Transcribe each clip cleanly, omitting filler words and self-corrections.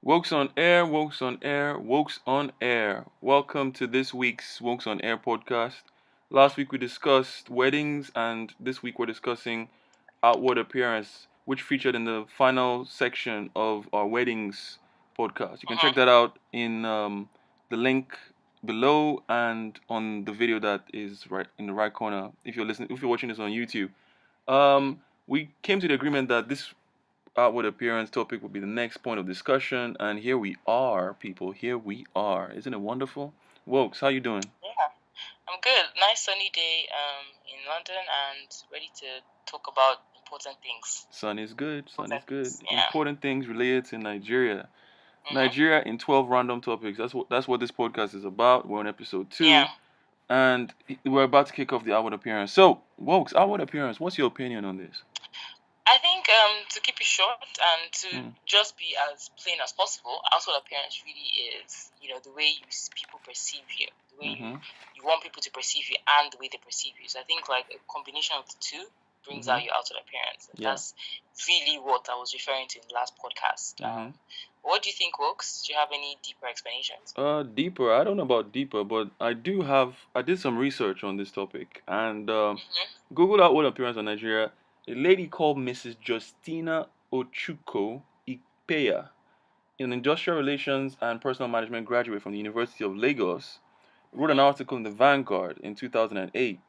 Wokes on air, Wokes on air, Wokes on air. Welcome to this week's Wokes on air podcast. Last week we discussed weddings, and this week we're discussing outward appearance, which featured in the final section of our weddings podcast. You can check Uh-huh. that out in the link below and on the video that is right in the right corner. If you're watching this on YouTube, we came to the agreement that this outward appearance topic will be the next point of discussion, and here we are, people. Here we are. Isn't it wonderful? Wokes, how you doing? Yeah, I'm good. Nice sunny day in London and ready to talk about important things. Sun is good. Sun is good. Yeah. Important things related to Nigeria. Mm-hmm. Nigeria in 12 random topics. That's what this podcast is about. We're on episode 2. Yeah. And we're about to kick off the outward appearance. So, Wokes, outward appearance, what's your opinion on this? I think to keep it short and to just be as plain as possible, outward appearance really is, the way people perceive you, the way you want people to perceive you and the way they perceive you. So I think like a combination of the two brings out your outward appearance. And that's really what I was referring to in the last podcast. What do you think, Wokes? Do you have any deeper explanations? Deeper. I don't know about deeper, but I did some research on this topic and Googled outward appearance on Nigeria. A lady called Mrs. Justina Okechukwu Ikpeya, an industrial relations and personal management graduate from the University of Lagos, wrote an article in the Vanguard in 2008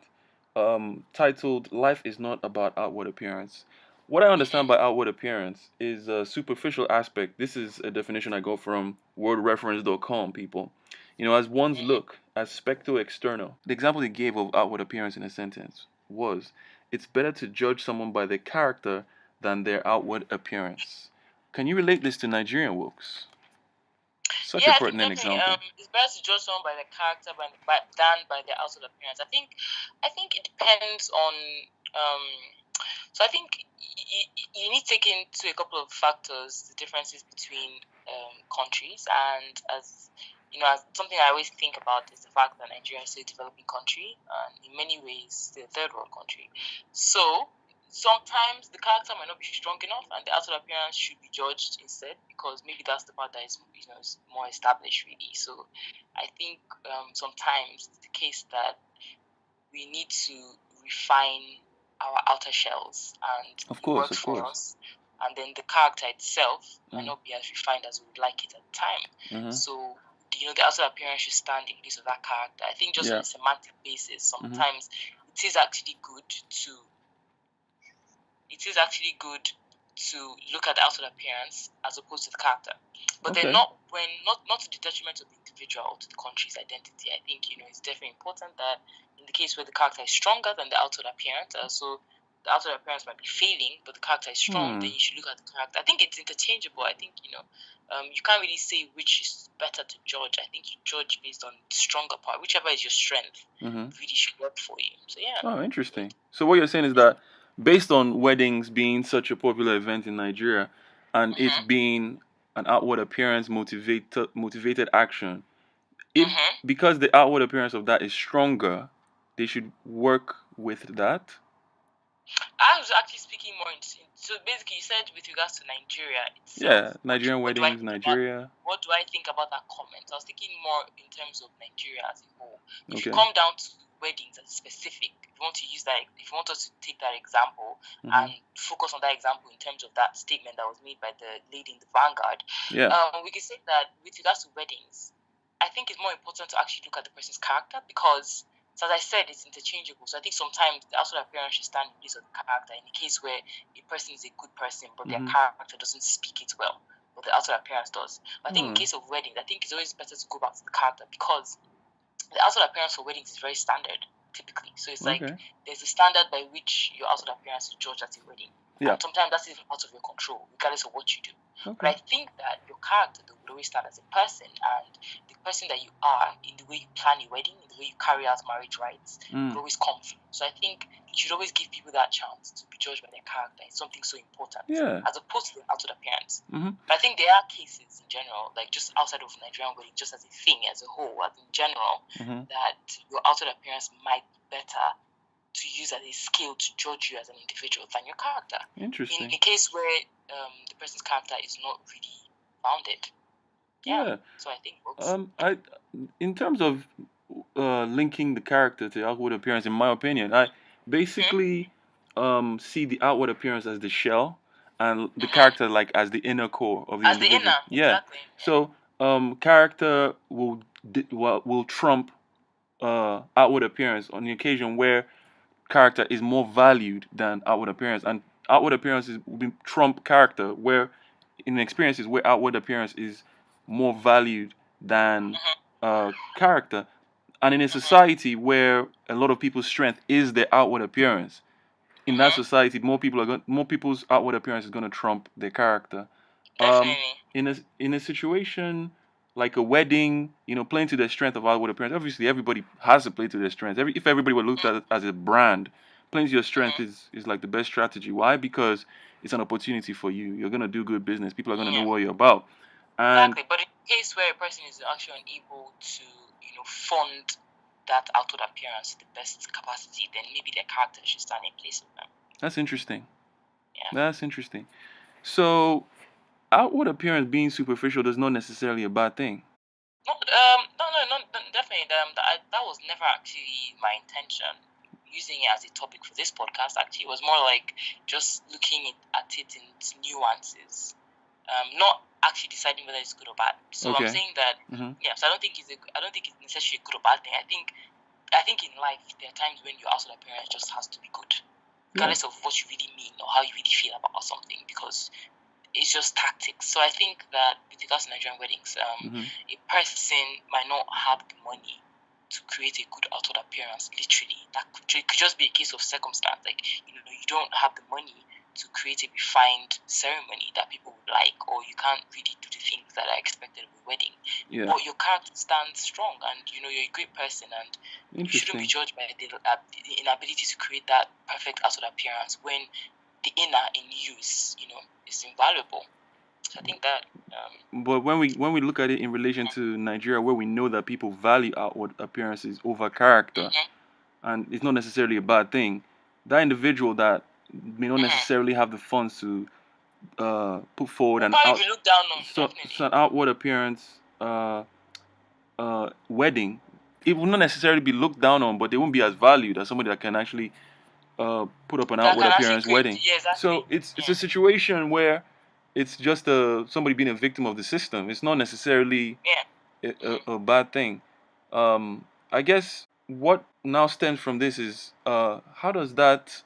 titled "Life is not about outward appearance." What I understand by outward appearance is a superficial aspect. This is a definition I got from wordreference.com, people. As one's look, aspecto external. The example he gave of outward appearance in a sentence was, it's better to judge someone by their character than their outward appearance. Can you relate this to Nigerian Wokes? Such a pertinent example. It's better to judge someone by their character than by their outward appearance. I think it depends on. So I think you need to take into a couple of factors the differences between countries, and as something I always think about is the fact that Nigeria is a developing country, and in many ways, the third world country. So sometimes the character might not be strong enough, and the outward appearance should be judged instead, because maybe that's the part that is more established, really. So I think sometimes it's the case that we need to refine our outer shells and work for us, and then the character itself might not be as refined as we would like it at the time. So the outer appearance should stand in place of that character. I think just on a semantic basis, sometimes it is actually good to look at the outward appearance as opposed to the character, but then not to the detriment of the individual or to the country's identity. I think it's definitely important that in the case where the character is stronger than the outward appearance, so the outward appearance might be failing, but the character is strong, then you should look at the character. I think it's interchangeable. I think you can't really say which is better to judge. I think you judge based on the stronger part, whichever is your strength. Really should work for you. So yeah. Oh, interesting. So what you're saying is that based on weddings being such a popular event in Nigeria, and it being an outward appearance motivated action, because the outward appearance of that is stronger, they should work with that. I was actually speaking more so basically you said with regards to Nigeria itself. Yeah, Nigerian weddings, Nigeria. What do I think about that comment? I was thinking more in terms of Nigeria as a whole. If you come down to weddings as specific, if you want to use that, if you want us to take that example and focus on that example in terms of that statement that was made by the lady in the Vanguard, we can say that with regards to weddings, I think it's more important to actually look at the person's character, because, so as I said, it's interchangeable. So I think sometimes the outward appearance should stand in place of the character. In the case where a person is a good person, but their character doesn't speak it well, but the outward appearance does. But I think in case of weddings, I think it's always better to go back to the character, because the outward appearance for weddings is very standard, typically. So it's like there's a standard by which your outward appearance is judged at a wedding. Yeah. And sometimes that's even out of your control, regardless of what you do. But I think that your character would always stand as a person, and the person that you are in the way you plan your wedding, in the way you carry out marriage rites, would always come through. So I think you should always give people that chance to be judged by their character. It's something so important, as opposed to the outward appearance. But I think there are cases in general, like just outside of Nigerian wedding, just as a thing, as a whole, as in general, that your outward appearance might be better to use as a skill to judge you as an individual than your character. Interesting. In a case where the person's character is not really founded. Yeah. So I think books. In terms of linking the character to outward appearance, in my opinion, I basically see the outward appearance as the shell, and the character like as the inner core of the As the individual. inner, exactly. So character will trump outward appearance on the occasion where character is more valued than outward appearance, and outward appearance will be trump character, where in experiences where outward appearance is more valued than character, and in a society where a lot of people's strength is their outward appearance, in that society, more people's outward appearance is going to trump their character. Definitely. In a situation like a wedding, playing to their strength of outward appearance. Obviously, everybody has to play to their strengths. If everybody were looked at it as a brand, playing to your strength is like the best strategy. Why? Because it's an opportunity for you. You're gonna do good business. People are gonna know what you're about. And exactly. But in case where a person is actually unable to, fund that outward appearance to the best capacity, then maybe their character should stand in place of them. That's interesting. Yeah. That's interesting. So, outward appearance being superficial is not necessarily a bad thing. No, definitely. That was never actually my intention. Using it as a topic for this podcast, actually, it was more like just looking at it in its nuances, not actually deciding whether it's good or bad. So I'm saying that, so I don't think it's necessarily a good or bad thing. I think in life there are times when your outward appearance just has to be good, regardless of what you really mean or how you really feel about something, because it's just tactics. So I think that with regards to Nigerian weddings, a person might not have the money to create a good outward appearance. Literally, that could just be a case of circumstance. Like, you don't have the money to create a refined ceremony that people would like, or you can't really do the things that are expected of a wedding. But your character stands strong, and you're a great person, and you shouldn't be judged by the inability to create that perfect outward appearance when the inner in you is invaluable. So I think that. But when we look at it in relation to Nigeria, where we know that people value outward appearances over character, and it's not necessarily a bad thing, that individual that may not necessarily have the funds to put forward an outward appearance wedding, it will not necessarily be looked down on, but they won't be as valued as somebody that can actually put up an outward appearance wedding. So it's a situation where it's just somebody being a victim of the system. It's not necessarily a bad thing. I guess what now stems from this is how does that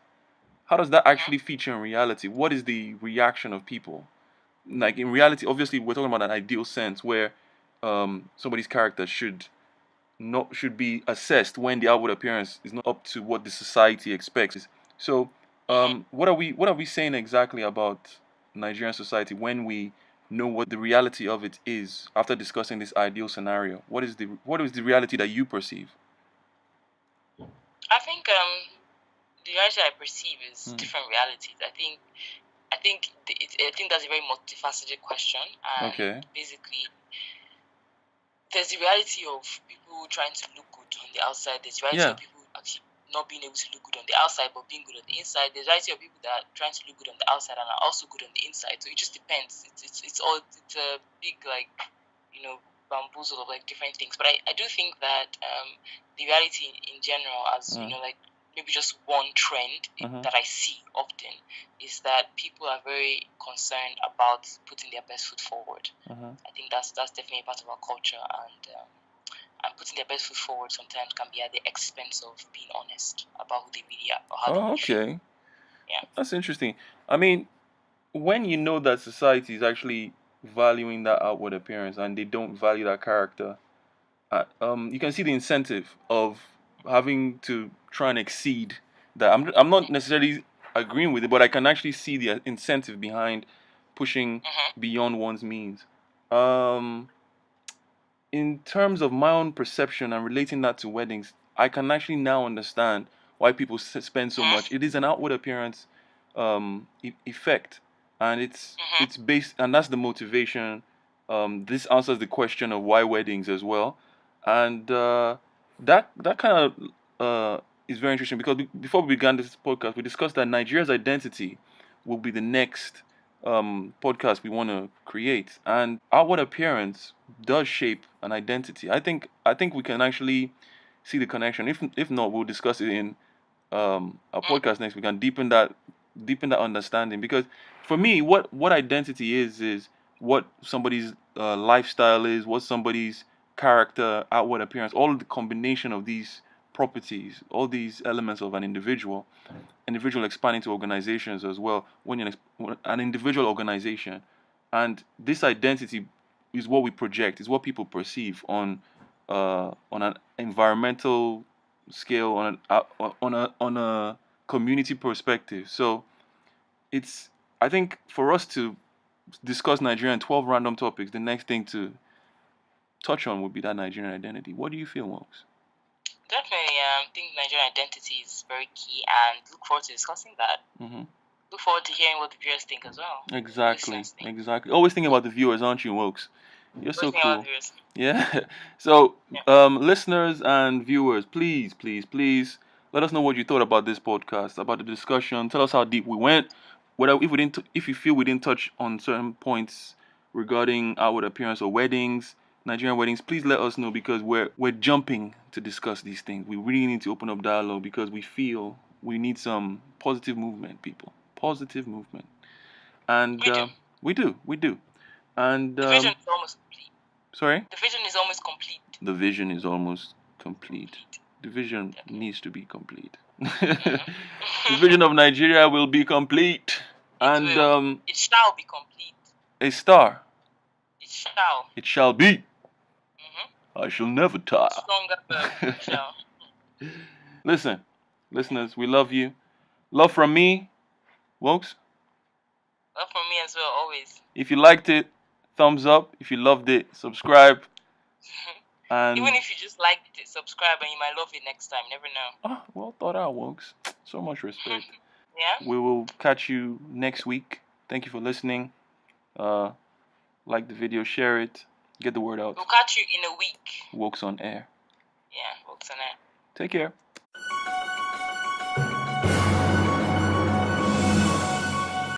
actually feature in reality? What is the reaction of people? Like in reality, obviously we're talking about an ideal sense where somebody's character should be assessed when the outward appearance is not up to what the society expects. So what are we saying exactly about Nigerian society when we know what the reality of it is after discussing this ideal scenario? What is the reality that you perceive? I think the reality I perceive is different realities. I think that's a very multifaceted question, and basically there's the reality of people trying to look good on the outside. There's the reality of people actually not being able to look good on the outside but being good on the inside. There's the reality of people that are trying to look good on the outside and are also good on the inside. So it just depends. It's a big bamboozle of like different things. But I do think that the reality in general, as like maybe just one trend that I see often, is that people are very concerned about putting their best foot forward. I think that's definitely a part of our culture, and putting their best foot forward sometimes can be at the expense of being honest about who they really are or how they really feel. Yeah, that's interesting. I mean, when you know that society is actually valuing that outward appearance and they don't value that character, you can see the incentive of having to try and exceed that. I'm not necessarily agreeing with it, but I can actually see the incentive behind pushing beyond one's means. In terms of my own perception and relating that to weddings, I can actually now understand why people spend so much. It is an outward appearance effect, and it's based, and that's the motivation. This answers the question of why weddings as well, and that kind of is very interesting because before we began this podcast, we discussed that Nigeria's identity will be the next podcast we want to create, and outward appearance does shape an identity. I think we can actually see the connection. If not, we'll discuss it in our podcast next. We can deepen that understanding, because for me, what identity is what somebody's lifestyle is, what somebody's character, outward appearance, all the combination of these properties, all these elements of an individual expanding to organizations as well. When an individual organization, and this identity is what we project, is what people perceive on an environmental scale, on a community perspective. So it's, I think, for us to discuss Nigeria and 12 random topics, the next thing to touch on would be that Nigerian identity. What do you feel, Nwokes? Definitely, I think Nigerian identity is very key, and look forward to discussing that. Look forward to hearing what the viewers think as well. Exactly. Always thinking about the viewers, aren't you, Nwokes? You're so cool. Yeah. So, listeners and viewers, please let us know what you thought about this podcast, about the discussion. Tell us how deep we went. Whether if you feel we didn't touch on certain points regarding outward appearance or weddings, Nigerian weddings, please let us know, because we're jumping to discuss these things. We really need to open up dialogue, because we feel we need some positive movement, people. Positive movement. And we do. And the vision is almost complete. Sorry? The vision is almost complete. The vision is almost complete. The vision needs to be complete. The vision of Nigeria will be complete. It shall be complete. A star. It shall. It shall be. I shall never tire. Stronger shall. Listen, listeners, we love you. Love from me, Nwokes. Love from me as well, always. If you liked it, thumbs up. If you loved it, subscribe. And even if you just liked it, subscribe, and you might love it next time. Never know. Well thought out, Nwokes. So much respect. Yeah. We will catch you next week. Thank you for listening. Like the video, share it, get the word out. We'll catch you in a week. Nwokes on air. Yeah, Nwokes on air. Take care.